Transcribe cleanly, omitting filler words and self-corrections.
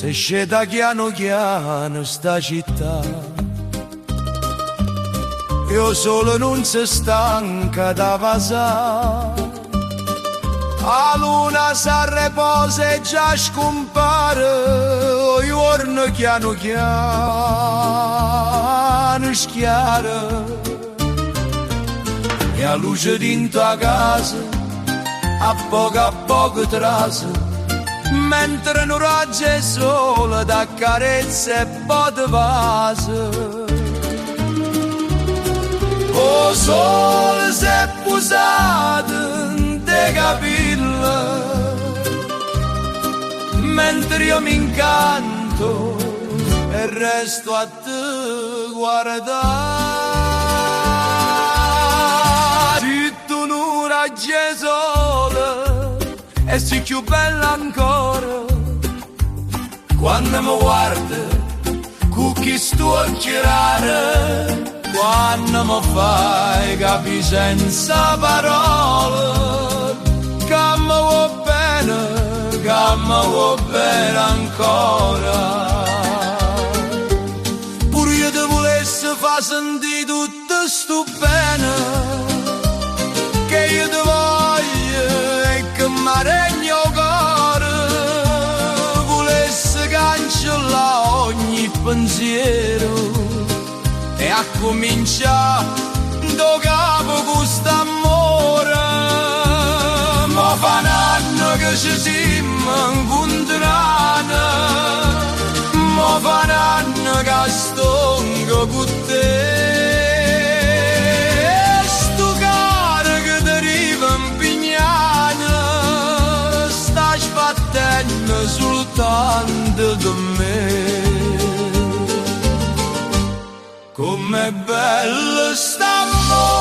se scenda piano piano sta città. Io solo non si stanca da passare, la luna si riposa e già scompare, i giorni piano piano schiara, e a luce dentro la casa a poco trase, mentre un raggio è sole da carezze e poi di vase. O sole si è posato in te capille, mentre io mi incanto e resto a te guardare. Tutto un raggio è sole e sei più bella ancora quando mi guardi con chi sto a girare. Quando mi fai capire senza parole che mi vuoi bene ancora. Pure io ti volessi far sentire tutto sto bene che io ti voglio e che mi regna il cuore. Volessi cancellare ogni pensiero e a cominciare da capo questo amore. Ma fa un anno che ci siamo incontrati, ma fa un anno che sto con te. Sto caro che ti arriva impegnata, sta sbattendo soltanto da me. Com'è bello st'amore.